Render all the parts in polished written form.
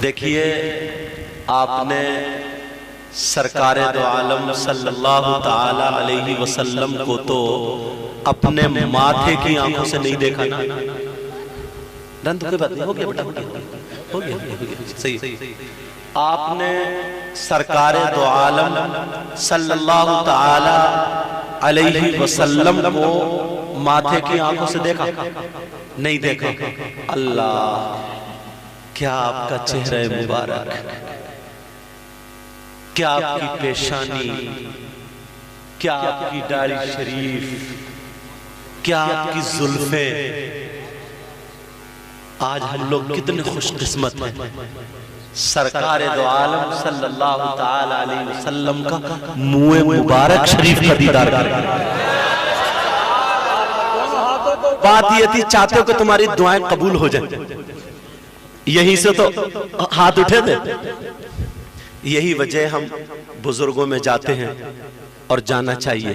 देखिए, आपने सरकारे दो आलम सल्लल्लाहु ताला अलैहि वसल्लम को तो अपने माथे की आंखों से नहीं देखा ना। रंत कोई बात नहीं, हो गया बेटा, हो गया सही। आपने सरकारे दो आलम सल्लल्लाहु ताला अलैहि वसल्लम को माथे की आंखों से देखा नहीं देखा। अल्लाह, क्या आपका चेहरा मुबारक, क्या आपकी पेशानी, क्या आपकी दाढ़ी शरीफ, क्या आपकी जुल्फे। आज हम लोग कितने खुशकिस्मत हैं, सरकार दो आलम सल्लल्लाहु ताला अलैहि वसल्लम का मुँह मुबारक शरीफ का दीदार कर। बात ये थी, चाहते हो कि तुम्हारी दुआएं कबूल हो जाए, यहीं से तो हाथ उठे थे। यही वजह हम बुजुर्गों में जाते हैं और जाना चाहिए,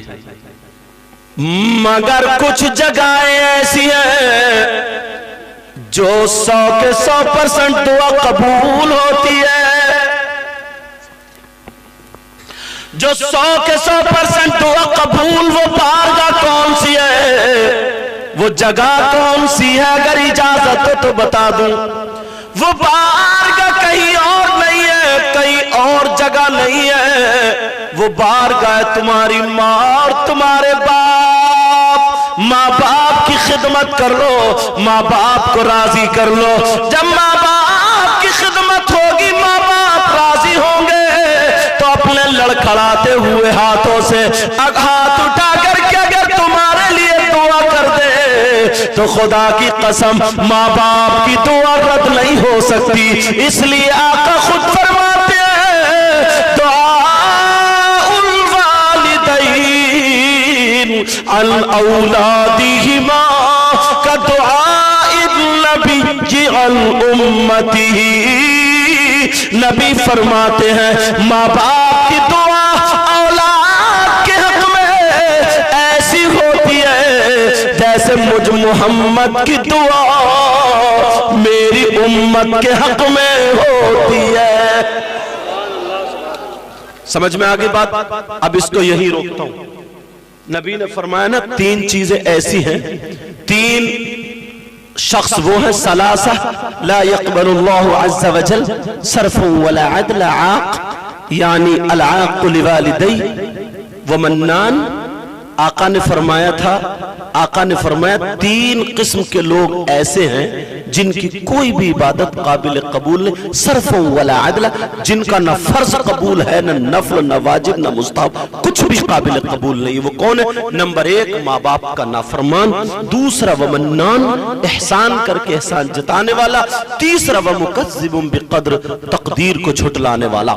मगर कुछ जगहें ऐसी हैं जो 100 के 100% दुआ कबूल होती है। जो 100 के 100% दुआ कबूल, वो बारगाह कौन सी है, वो जगह कौन सी है? अगर इजाजत हो तो बता दूं, वो बारगाह कहीं और नहीं है, कहीं और जगह नहीं है। वो बारगाह तुम्हारी माँ और तुम्हारे बाप। माँ बाप की खिदमत कर लो, माँ बाप को राजी कर लो। जब माँ बाप की खिदमत होगी, माँ बाप राजी होंगे, तो अपने लड़खड़ाते हुए हाथों से हाथ उठा करके अगर तुम्हारे लिए दुआ कर दे, तो खुदा की कसम माँ बाप की दुआ रद्द नहीं हो सकती। इसलिए आका खुद फरमाते हैं, दुआउल वालिदैन अल औलादिहिमा का दुआइल नबी अल उम्मतिही। नबी फरमाते हैं, माँ बाप की दुआ औलाद के हक में ऐसी होती है जैसे मुझ मोहम्मद की दुआ मेरी उम्मत के हक में होती है। समझ में आ गई बात? अब इसको यही रोकता हूं। नबी ने फरमाया ना, 3 चीजें ऐसी हैं, 3 शख्स वो है, सलासा ला यक़बलुल्लाहु अज़्ज़ा वजल सर्फ़ुन वला अदल आक़, यानी अल आक़ लिवालिदै व मन्नान। आका ने फरमाया था, आका ने फरमाया 3 किस्म के लोग ऐसे हैं जिनकी कोई भी इबादत काबिल कबूल नहीं, सर्फ़ वला अदला, जिनका न फर्ज कबूल है, न नफल, न वाजिब, न मुस्तहब, कुछ भी काबिल कबूल नहीं। वो कौन है? नंबर 1 माँ बाप का नाफरमान, दूसरा वमन्नान, एहसान करके एहसान जताने वाला, तीसरा वमुकज़्ज़िबुन बिक़द्र, तकदीर को झुटलाने वाला।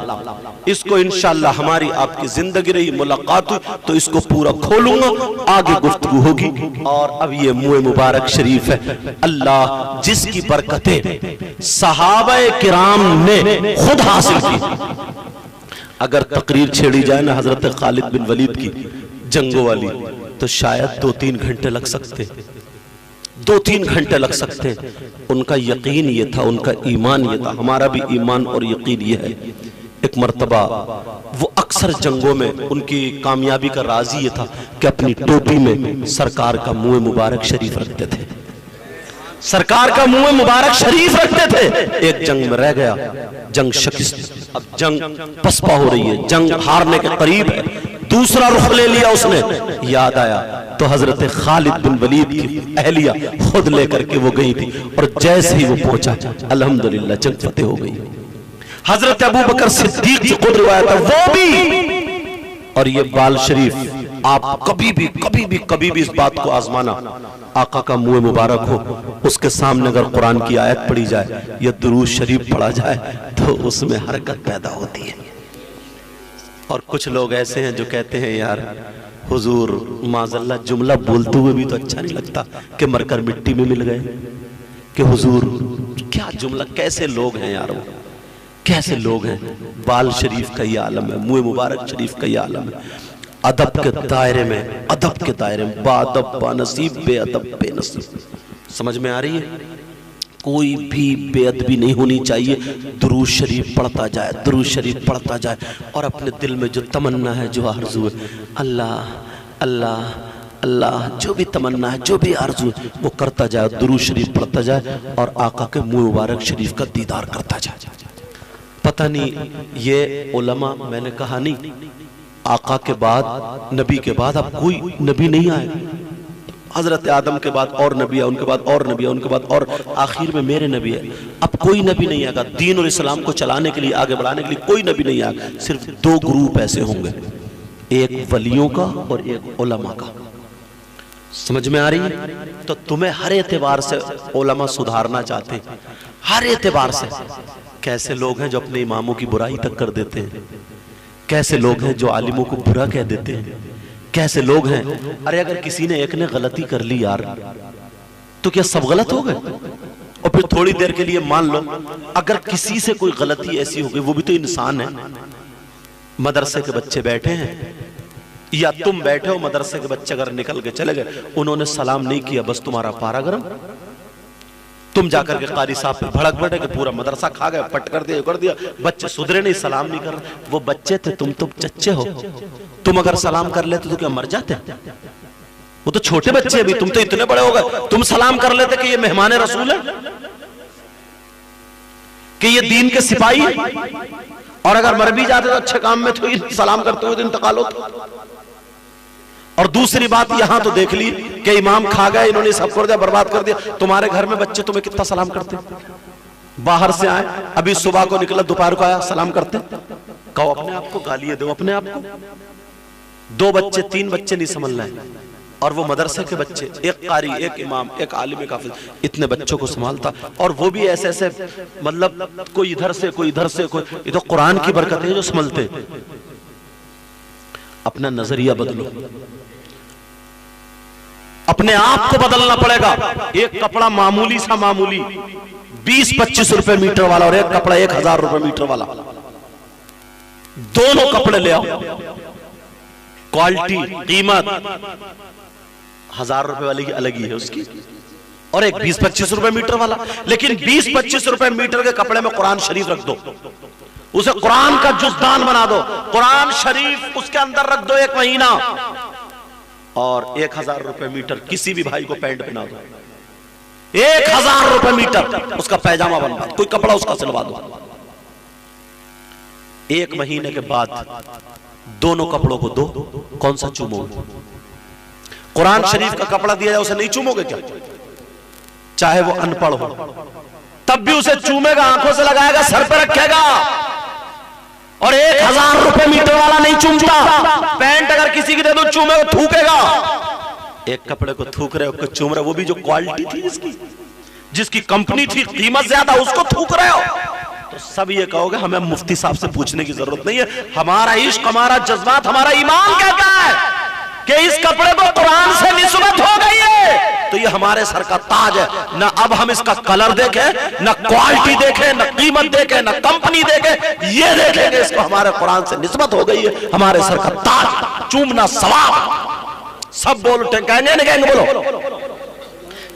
इसको इंशाअल्लाह हमारी आपकी जिंदगी रही, मुलाकात हुई तो इसको पूरा खोलूंगा, आगे गुफ्तगू होगी। और अब ये मुँह मुबारक शरीफ है, अल्लाह जिसकी बरकतें सहाबाए किराम ने खुद हासिल की। अगर तकरीर छेड़ी जाए ना हजरत खालिद बिन वलीद की जंगों वाली, तो शायद 2-3 घंटे लग सकते, 2-3 घंटे लग सकते। उनका यकीन ये था, उनका ईमान ये था, हमारा भी ईमान और यकीन ये है। एक मर्तबा वो अक्सर जंगों में, उनकी कामयाबी का राज ये था कि अपनी टोपी में सरकार का मुँह मुबारक शरीफ रखते थे, सरकार का मुँह मुबारक शरीफ रखते थे। एक जंग में रह गया, जंग शिकस्त, अब जंग पसपा हो रही है, जंग हारने के करीब है, दूसरा रुख ले लिया उसने। याद आया तो हजरत खालिद बिन वलीद की अहलिया खुद लेकर के वो गई थी, और जैसे ही वो पहुंचा, अल्हम्दुलिल्लाह जंग फतेह हो गई। हजरत अबू बकर सिद्दीक की खुद रिवायत है, वो भी। और ये बाल शरीफ आप कभी भी इस बात को आजमाना, आका का मुँह मुबारक हो, उसके सामने अगर कुरान की आयत पढ़ी जाए या दुरूद शरीफ पढ़ा जाए तो उसमें हरकत पैदा होती है। और कुछ लोग ऐसे हैं जो कहते हैं, यार हुजूर माज़ल्लाह जुमला बोलते हुए भी तो अच्छा नहीं लगता कि मरकर मिट्टी में मिल गए, कि हुजूर क्या जुमला, कैसे लोग हैं यार, वो कैसे लोग हैं। बाल शरीफ का ये आलम है, मुँह मुबारक शरीफ का ये आलम है। अदब के दायरे में, अदब के दायरे में, बादब बानसीब बेअदब बेनसीब। समझ में आ रही है? कोई भी बेअदबी नहीं होनी चाहिए। दुरूद शरीफ पढ़ता जाए, दुरूद शरीफ पढ़ता जाए, और अपने दिल में जो तमन्ना है, जो आरज़ू है, अल्लाह अल्लाह अल्लाह, जो भी तमन्ना है, जो भी आरज़ू है, वो करता जाए, दुरूद शरीफ पढ़ता जाए और आका के मुँह मुबारक शरीफ का दीदार करता जाए। पता नहीं ये उलमा, मैंने कहा नहीं, आका के बाद, नबी के बाद अब कोई नबी नहीं आए। हजरत आदम के बाद और नबी है, उनके बाद और नबी है, उनके बाद और आखिर में मेरे नबी है। अब कोई नबी नहीं आएगा दीन और इस्लाम को चलाने के लिए, आगे बढ़ाने के लिए कोई नबी नहीं आएगा। सिर्फ दो ग्रुप ऐसे होंगे, एक वलियों का और एक उलमा का। समझ में आ रही है? तो तुम्हें हर एतबार से उलमा सुधारना चाहते हैं, हर एतबार से। कैसे लोग हैं जो अपने इमामों की बुराई तक कर देते हैं, कैसे लोग हैं जो आलिमों को बुरा कह देते हैं, कैसे लोग हैं। अरे अगर किसी ने एक ने गलती कर ली यार, तो क्या सब गलत हो गए? और फिर थोड़ी देर के लिए मान लो अगर किसी से कोई गलती ऐसी हो गई, वो भी तो इंसान है। मदरसे के बच्चे बैठे हैं या तुम बैठे हो, मदरसे के बच्चे अगर निकल के चले गए, उन्होंने सलाम नहीं किया, बस तुम्हारा पारा गरम, तुम जाकर के कारी साहब पे भड़क बैठे कि पूरा मदरसा खा गए, पट कर दिया, कर दिया, बच्चे सुधरे नहीं, सलाम नहीं कर रहे। वो बच्चे थे, तुम तो चच्चे हो। तुम अगर सलाम कर लेते तो क्या मर जाते? वो तो छोटे बच्चे अभी, तुम तो इतने बड़े हो गए। तुम सलाम कर लेते कि ये मेहमान रसूल है, कि ये दीन के सिपाही है, और अगर मर भी जाते तो अच्छे काम में तो सलाम करते हुए इंतकाल होता। और दूसरी बात यहां तो देख ली कि इमाम खा गए, इन्होंने सब कर दिया, बर्बाद कर दिया। तुम्हारे घर में बच्चे तुम्हें कितना सलाम करते? बाहर से आए, अभी सुबह को निकला, दोपहर को आया, सलाम करते? कहो अपने आप को, गालियां दो अपने आप को। दो बच्चे, तीन बच्चे नहीं समझ रहे, और वो मदरसे के बच्चे, एक कारी, एक इमाम, एक आलिम, एक हाफिज, इतने बच्चों को संभालता। और वो भी ऐसे ऐसे, मतलब कोई इधर से, कोई इधर से, कोई। ये तो कुरान की बरकत है जो संभलते। अपना नजरिया बदलो, अपने आप को बदलना पड़ेगा। एक कपड़ा मामूली सा मामूली 20-25 रुपए मीटर वाला, और एक कपड़ा 1000 रुपए मीटर वाला, दोनों कपड़े ले आओ, क्वालिटी, कीमत 1000 रुपए वाले की अलग ही है उसकी, और एक 20-25 रुपए मीटर वाला। लेकिन 20-25 रुपए मीटर के कपड़े में कुरान शरीफ रख दो, उसे कुरान का जुज़दान बना दो, कुरान शरीफ उसके अंदर रख दो 1 महीना, और 1000 रुपए मीटर किसी भी भाई को पैंट पहना दो, 1000 रुपए मीटर उसका पैजामा बनवा, कोई कपड़ा उसका सिलवा दो। 1 महीने के बाद दोनों कपड़ों को दो, कौन सा चूमोगे? कुरान शरीफ का कपड़ा दिया जाए, उसे नहीं चूमोगे क्या? चाहे वो अनपढ़ हो, तब भी उसे चूमेगा, आंखों से लगाएगा, सर पे रखेगा। और 1000 रुपए मीटर वाला नहीं चूमता। पैंट अगर किसी की दे दो, चूमेगा, थूकेगा। एक कपड़े को थूक रहे हो, चूम रहे हो, वो भी जो क्वालिटी थी, जिसकी कंपनी थी, कीमत ज्यादा, उसको थूक रहे हो। तो सब ये कहोगे, हमें मुफ्ती साहब से पूछने की जरूरत नहीं है। हमारा इश्क, हमारा जज्बात, हमारा ईमान कहता है कि इस कपड़े को कुरान से निस्बत हो गई है, तो ये हमारे सर का ताज है। ना अब हम इसका कलर देखें, ना क्वालिटी देखें, ना कीमत देखें, ना कंपनी देखें, ये देखेंगे इसको हमारे कुरान से निस्बत हो गई है, हमारे सर का ताज, चूमना सवाब। सब बोलो, कहेंगे ना कहेंगे? बोलो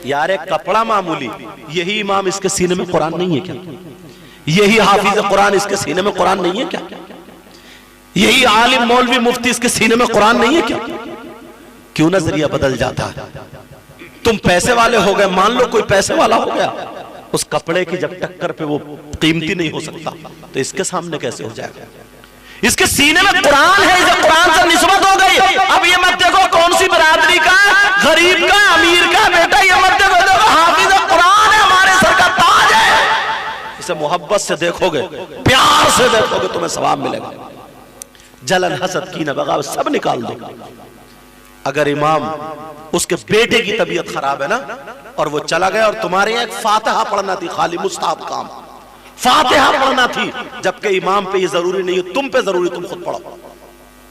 यार, एक कपड़ा मामूली, यही इमाम इसके सीने में कुरान नहीं है क्या? यही हाफिज कुरान इसके सीने में कुरान नहीं है क्या? यही आलिम मौलवी मुफ्ती इसके सीने में कुरान नहीं है क्या? क्यों नजरिया बदल जाता है? तुम पैसे वाले हो गए, मान लो कोई पैसे वाला हो गया, उस कपड़े की जब टक्कर पे वो कीमती नहीं हो सकता, तो इसके सामने कैसे हो जाएगा? इसके सीने में कुरान है, इसे कुरान से निस्बत हो गई। अब ये मत देखो कौन सी बरादरी का, गरीब का, अमीर का बेटा, ये मत देखो, देखो हाफिज कुरान है, हमारे सर का ताज है। इसे मोहब्बत से देखोगे, प्यार से देखोगे, तुम्हें सवाब मिलेगा। जलन, हसद, कीना, बगावत सब निकाल दो। अगर इमाम, उसके बेटे की तबीयत खराब है ना, और वो चला गया, और तुम्हारे यहाँ एक फातिहा पढ़ना थी, खाली मुस्ताहब काम, फातिहा पढ़ना थी, जबकि इमाम पे ये जरूरी नहीं है, तुम पे जरूरी, तुम खुद पढ़ो।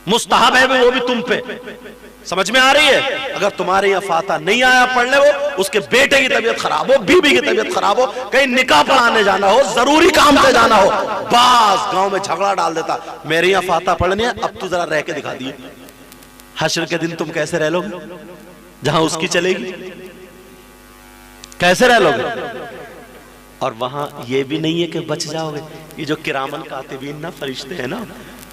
मुस्ताहब है वो भी तुम पे। समझ में आ रही है? अगर तुम्हारे यहाँ फातिहा नहीं आया पढ़ने, वो उसके बेटे की तबीयत खराब हो, बीबी की तबीयत खराब हो, कहीं निकाह पढ़ाने जाना हो, जरूरी काम पे जाना हो, बस गांव में झगड़ा डाल देता, मेरे यहाँ फातिहा पढ़नी है, अब तू जरा रह के दिखा दिए। हश्र के दिन तुम कैसे रह लोगे जहां उसकी चलेगी? कैसे रह लोगे? और वहां ये भी नहीं है कि बच जाओगे, ये जो किरामन कातिबीन ना फरिश्ते हैं ना,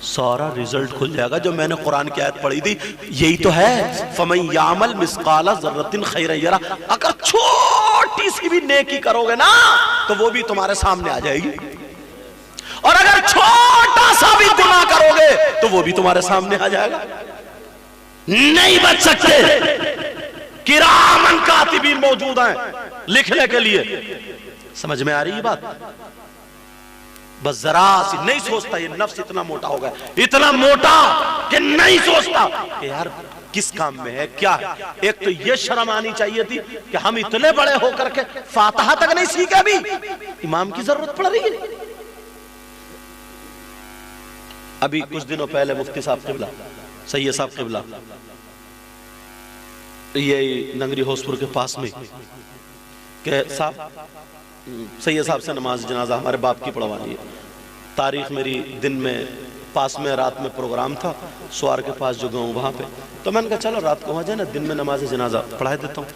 सारा रिजल्ट खुल जाएगा। जो मैंने कुरान की आयत पढ़ी थी यही तो है, फमन यामल मिस्काला ज़र्रतिन खैरन यरा, अगर छोटी सी भी नेकी करोगे ना तो वो भी तुम्हारे सामने आ जाएगी, और अगर छोटा सा भी गुनाह करोगे तो वो भी तुम्हारे सामने आ जाएगा। नहीं बच सकते, किरामन कातिबीन मौजूद हैं लिखने के लिए। समझ में आ रही है बात? बस जरा सी नहीं सोचता, ये नफ्स इतना मोटा हो गया, इतना मोटा कि नहीं सोचता कि यार किस काम में है, क्या है। एक तो ये शर्म आनी चाहिए थी कि हम इतने बड़े होकर के फातिहा तक नहीं सीखे, अभी इमाम की जरूरत पड़ रही है। अभी कुछ दिनों पहले मुफ्ती साहब किबला, सैयद साहब किबला, ये नगरी होसपुर के पास में के साहब, सैयद साहब से नमाज जनाजा हमारे बाप की पढ़वानी है। तारीख मेरी दिन में पास में, रात में प्रोग्राम था स्वार के पास जो गाँव वहाँ पे, तो मैंने कहा चलो रात को वहाँ जाए ना, दिन में नमाज जनाजा पढ़ा देता हूँ।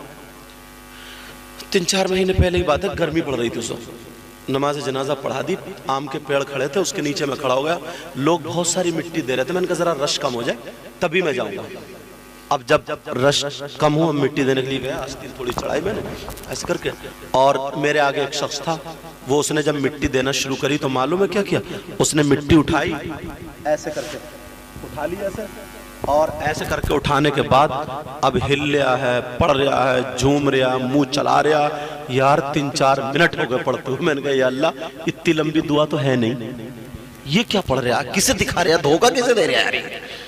3-4 महीने पहले ही बात है, गर्मी पड़ रही थी उस वक्त। नमाज जनाजा पढ़ा दी, आम के पेड़ खड़े थे, उसके नीचे मैं खड़ा हो गया, लोग बहुत सारी मिट्टी दे रहे थे। मैंने कहा जरा रश कम हो जाए तभी मैं जाऊँगा। अब जब रश कम हुआ, मिट्टी देने के लिए गया, आस्तीन थोड़ी चढ़ाई मैंने ऐसे करके, और मेरे आगे एक शख्स था, वो उसने जब मिट्टी देना शुरू करी तो मालूम है क्या किया, उसने मिट्टी उठाई ऐसे करके उठा ली ऐसे, और ऐसे करके उठाने के बाद अब हिल रहा है, पढ़ रहा है, झूम रहा, मुंह चला रहा। यार 3-4 मिनट हो गए पढ़ते हुए। मैंने कहा या अल्लाह इतनी लंबी दुआ तो है नहीं, ये क्या पढ़ रहा, किसे दिखा रहा, धोखा किसे दे रहा है।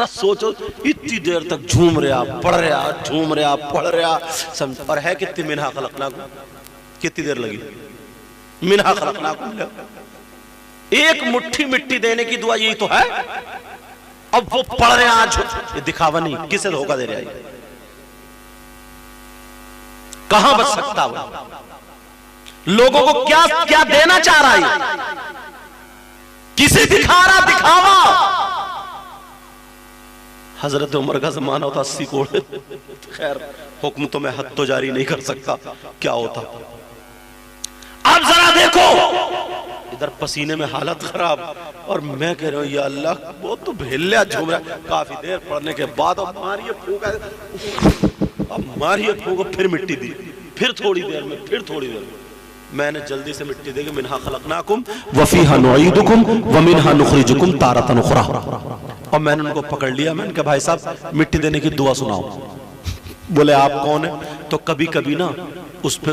सोचो इतनी देर तक झूम रहा, पढ़ रहा, झूम रहा, पढ़ रहा, समझ। और है कितनी मिन्हा खलकनाकुम, कितनी देर लगी मिन्हा खलकनाकुम, एक मुट्ठी मिट्टी देने की दुआ यही तो है। अब वो पढ़ रहे आज, ये दिखावा नहीं, किसे धोखा दे रहा है, कहां बच सकता वो, लोगों को क्या क्या देना चाह रहा है, किसे दिखा रहा, दिखावा। हजरत उमर का जमाना होता 80 कोड़े, खैर हुक्म तो मैं हद तो जारी नहीं कर सकता, क्या होता। अब जरा देखो, इधर पसीने में हालत खराब, और मैं कह रहा हूं या अल्लाह, वो तो भेलिया झूम रहा है। काफी देर पढ़ने के बाद अब मारिए फूक, अब मारिए फूक, फिर मिट्टी दी, फिर थोड़ी देर में, फिर थोड़ी देर में मैंने जल्दी से मिट्टी देके मिन्हा खलकनाकुम व फीहा नुईदुकुम व मिन्हा नुखरिजुकुम तारतन उखरा, और मैंने उनको पकड़ लिया। मैंने कहा भाई साहब मिट्टी देने की दुआ सुनाओ। बोले आप कौन है? तो कभी कभी ना उस पे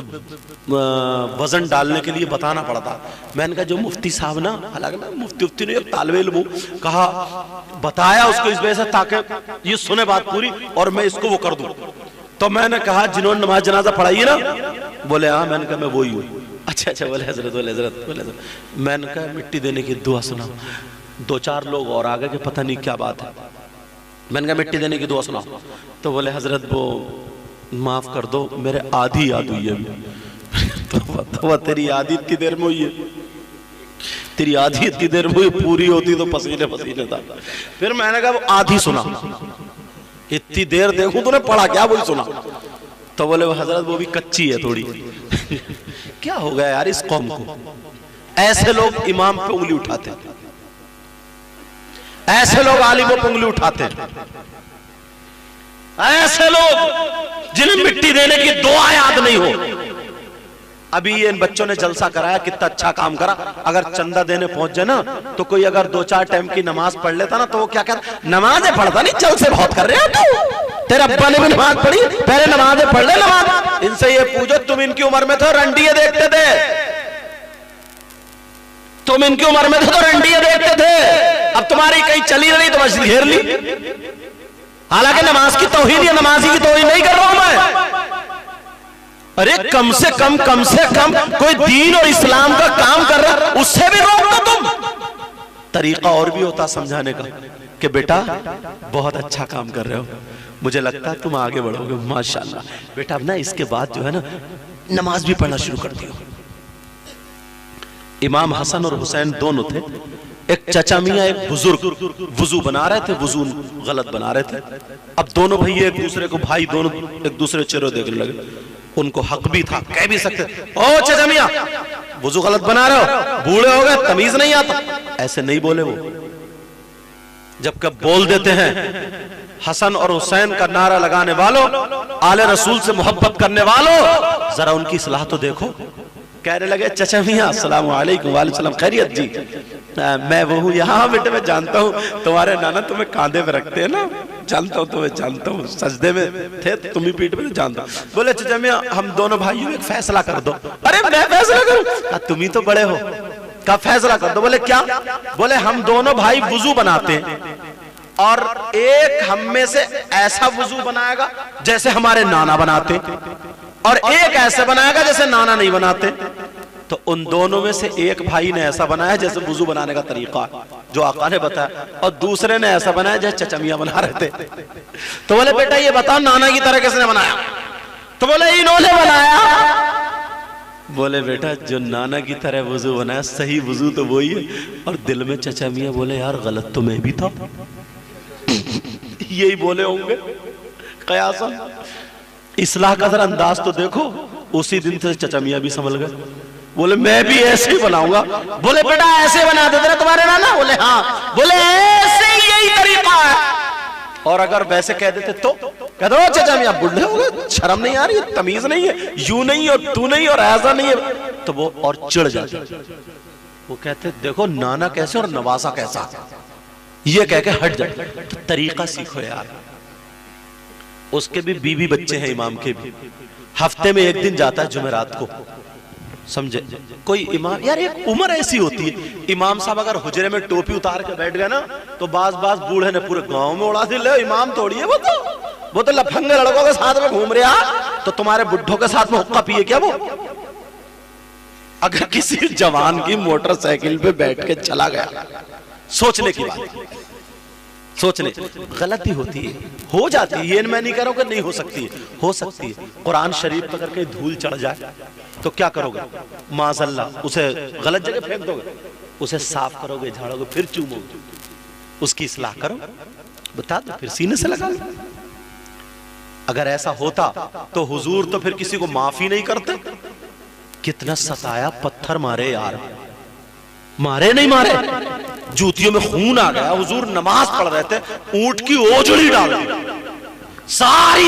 वजन डालने के लिए बताना पड़ता। मैंने कहा जो मुफ्ती साहब ना, हालांकि ना मुफ्ती ने एक तालिबे इल्म कहा, बताया उसको इस वजह से ताकि ये सुने बात पूरी और मैं इसको वो कर दूं। तो मैंने कहा जिन्होंने नमाज जनाजा पढ़ाई है ना? बोले हाँ। मैंने कहा मैं वही हूँ। अच्छा बोले हजरत, बोले हजरत। मैंने कहा मिट्टी देने की दुआ सुनाओ। 2-4 लोग और आ गए कि पता नहीं क्या बात है। मैंने कहा मिट्टी देने की दुआ सुनाओ। तो बोले हजरत वो माफ कर दो, मेरे आधी याद हुई है। तो तेरी आधी इतनी देर में हुई है? तेरी आधी इतनी देर में हुई, पूरी होती तो पसीने पसीने था। फिर मैंने कहा वो आधी सुना, इतनी देर देखूं तूने पढ़ा क्या, वही सुना। तो बोले वो हजरत वो भी कच्ची है थोड़ी। क्या हो गया यार इस कौम को? ऐसे लोग इमाम पे उंगली उठाते, ऐसे लोग आलिमों पे उंगली उठाते, ऐसे लोग जिन्हें मिट्टी देने की दुआ याद नहीं हो। अभी ये इन बच्चों ने जलसा कराया, कितना अच्छा काम करा। अगर चंदा देने पहुंच जाए ना तो कोई अगर 2-4 टाइम की नमाज पढ़ लेता ना तो वो क्या कहता, नमाजें पढ़ता नहीं, जल से बहुत कर रहे हो तू, तेरे अब्बा ने भी नमाज पढ़ी, पहले नमाजें पढ़ ले। नमाज इनसे ये पूछो, तुम इनकी उम्र में तो रंडिये देखते थे, तुम इनकी उम्र में तो रंडिये देखते थे, अब तुम्हारी कहीं चली रही तो मस्जिद घेर ली। हालांकि नमाज की तौहीद या नमाजी की तौहीद नहीं कर रहा हूं मैं। अरे कम से कम कोई दीन और इस्लाम का काम कर रहा, उससे भी रोक दो तुम। तरीका और भी होता समझाने का कि बेटा बहुत अच्छा काम कर रहे हो, मुझे लगता है तुम आगे बढ़ोगे, माशाल्लाह। बेटा अब ना इसके बाद जो है ना नमाज भी पढ़ना शुरू कर दियो। इमाम हसन और हुसैन दोनों थे, एक चचा मियां एक बुजुर्ग वुजू बना रहे थे, वुजू गलत बना रहे थे। अब दोनों भैया एक दूसरे को, भाई दोनों एक दूसरे चेहरे देखने लगे। उनको हक भी था, कह भी सकते, ओ चचा मियां वुजू गलत बना रहे हो, बूढ़े हो गए, तमीज नहीं आता। ऐसे नहीं बोले वो। जब कब बोल देते हैं, हसन और हुसैन का नारा लगाने वालों, आले रसूल से मोहब्बत करने वालों, जरा उनकी सलाह तो देखो। कहने लगे चचा मियां अस्सलाम वालेकुम। वालेकुम सलाम, खैरियत जी? मैं वो हूँ। यहाँ बेटे मैं जानता हूँ तुम्हारे नाना तुम्हें कांधे पे रखते हैं ना, जानता हूँ तुम्हें, जानता हूँ, सजदे में थे तुम ही पीठ पे, जानता हूँ। बोले चचा मियां हम दोनों भाइयों एक फैसला कर दो। अरे मैं फैसला करूँ? तुम ही तो बड़े हो, का फैसला कर दो। बोले क्या? बोले हम दोनों भाई वुजू बनाते हैं और एक हम में से ऐसा वुजू बनाएगा जैसे हमारे नाना बनाते, और एक ऐसे बनाएगा जैसे नाना नहीं बनाते। तो उन दोनों में से एक भाई ने ऐसा बनाया जैसे वुजू बनाने का तरीका जो आका ने बताया, और दूसरे ने ऐसा बनाया जैसे चचा मियां बना रहे थे। तो बोले बेटा ये बताओ नाना की तरह किसने बनाया? तो बोले इन्होंने बनाया। बोले बेटा जो नाना की तरह वुजू बनाया सही वुजू तो वही है, और दिल में चचा मियां बोले यार गलत तो मैं भी था। यही बोले होंगे कयासन। इस्लाह का जरा अंदाज तो देखो। उसी दिन से चचा मियां भी संभल गए। बोले मैं भी ऐसे ही बनाऊंगा। बोले बेटा ऐसे बना देते ना तुम्हारे नाना? बोले हाँ। बोले ऐसे ही यही तरीका है। और अगर वैसे कह देते तो कह दो चचा मियां बुढ़े हो गए, शर्म नहीं आ रही, तमीज नहीं है, यू नहीं और तू नहीं और ऐसा नहीं है, तो वो और चिढ़ जाते। वो कहते देखो नाना कैसे और नवासा कैसा, ये कह के हट जाए। तो तरीका सीखो यार। उसके भी बीवी बच्चे हैं इमाम के भी। हफ्ते में एक दिन जाता है जुमेरात को, समझे? कोई इमाम, यार एक उम्र ऐसी होती है, इमाम साहब अगर हुजरे में टोपी उतार के बैठ गए ना तो बाज बूढ़े ने पूरे गांव में उड़ा दी, ले इमाम तोड़िए, वो तो लफंगे लड़कों के साथ में घूम रहा, तो तुम्हारे बुढ़ों के साथ में हुक्का पिए क्या वो? अगर किसी जवान की मोटरसाइकिल पे बैठ के चला गया, सोचने की बात, सोचने गलती होती है, हो जाती है। ये मैं नहीं कह रहा हूं कि नहीं हो सकती है, हो सकती है। कुरान शरीफ पर अगर कहीं धूल चढ़ जाए तो क्या करोगे? माज़अल्लाह उसे गलत जगह फेंक दोगे? उसे साफ करोगे, झाड़ोगे, फिर चूमोगे, उसकी इस्लाह करो, बता दो, फिर सीने से लगा लो। अगर ऐसा होता तो हुजूर तो फिर किसी को माफ ही नहीं करते। कितना सताया, पत्थर मारे यार, मारे नहीं मारे, जूतियों में खून आ गया। हुजूर नमाज पढ़ रहे थे, ऊंट की ओजड़ी डाल दी, सारी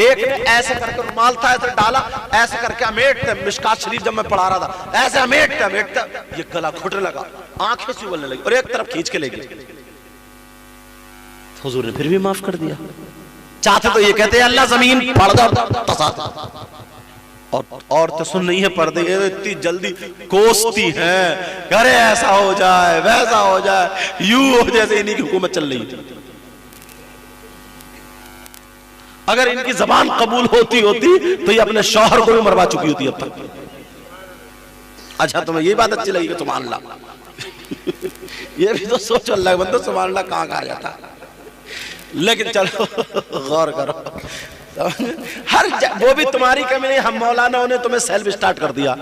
एक ऐसे करके रुमाल था ऐसे डाला, ऐसे करके अमेटते, मिशकात शरीफ जब मैं पढ़ा रहा था ऐसे अमेटते अमेटते ये गला घुटने लगा, आंखें से उबलने लगी और एक तरफ खींच के ले गई। हुजूर ने फिर भी माफ कर दिया। चाहते तो ये कहते अल्लाह जमीन फाड़ दो, और तो सुन नहीं है पर्दे इतनी जल्दी कोसती हैं, अरे ऐसा हो जाए वैसा हो जाए, यूं हो जैसे इन्हीं की हुकूमत चल रही थी। अगर इनकी जबान कबूल होती तो ये अपने शौहर को भी मरवा चुकी होती अब तक। अच्छा तुम्हें ये बात अच्छी लगी सुभान अल्लाह। ये भी तो सोचो अल्लाह के बंदो, सुभान अल्लाह कहाँ कहा जाता। लेकिन चलो गौर करो, हर वो भी तुम्हारी कमी नहीं। हम मौलाना ने तुम्हें सेल्फ स्टार्ट कर दिया,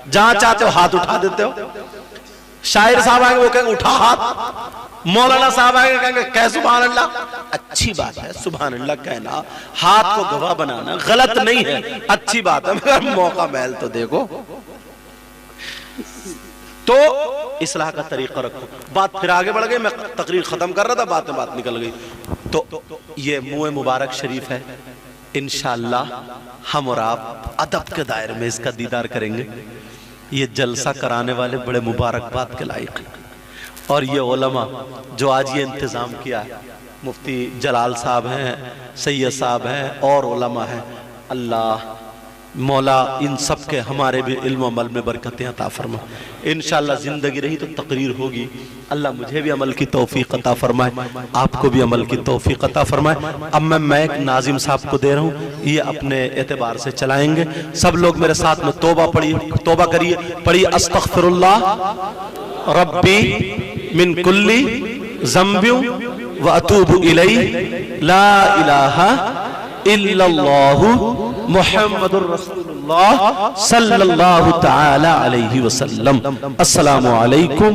जहां चाहते हो हाथ उठा देते हो। शायर साहब आएंगे वो कहेंगे उठा हाथ, मौलाना साहब आएंगे कहेंगे कह सुभान अल्लाह। अच्छी बात है सुभान अल्लाह कहना, हाथ को गवाह बनाना गलत नहीं है, अच्छी बात है, मगर मौका महल तो देखो। तो इस्लाह का तरीका रखो। बात फिर आगे बढ़ गई, मैं तकरीर खत्म कर रहा था, बात निकल गई। तो ये मुँह मुबारक शरीफ है, इंशाअल्लाह हम और आप अदब के दायरे में इसका दीदार करेंगे। ये जलसा कराने वाले बड़े मुबारकबाद के लायक हैं। और ये उलमा जो आज ये इंतज़ाम किया है, मुफ्ती जलाल साहब हैं, सैयद साहब हैं और उलमा हैं, अल्लाह मौला इन सब के हमारे भी इल्म अमल में बरकतें अता फरमा। इंशाअल्लाह ज़िंदगी रही तो तकरीर होगी। अल्लाह मुझे भी अमल की तौफीक अता फरमाए, आपको भी अमल की तौफीक अता फरमाए। अब मैं एक नाजिम साहब को दे रहा हूँ, ये अपने एतबार से चलाएंगे। सब लोग मेरे साथ में तौबा करिए, पढ़िए अस्तगफिरुल्लाह रब्बी मिन कुल्ली ज़ंबिन व अतूबु इलैहि ला इलाहा इल्लल्लाहु मुहम्मदुर रसूलुल्लाह सल्लल्लाहु तआला अलैहि वसल्लम। अस्सलामु अलैकुम।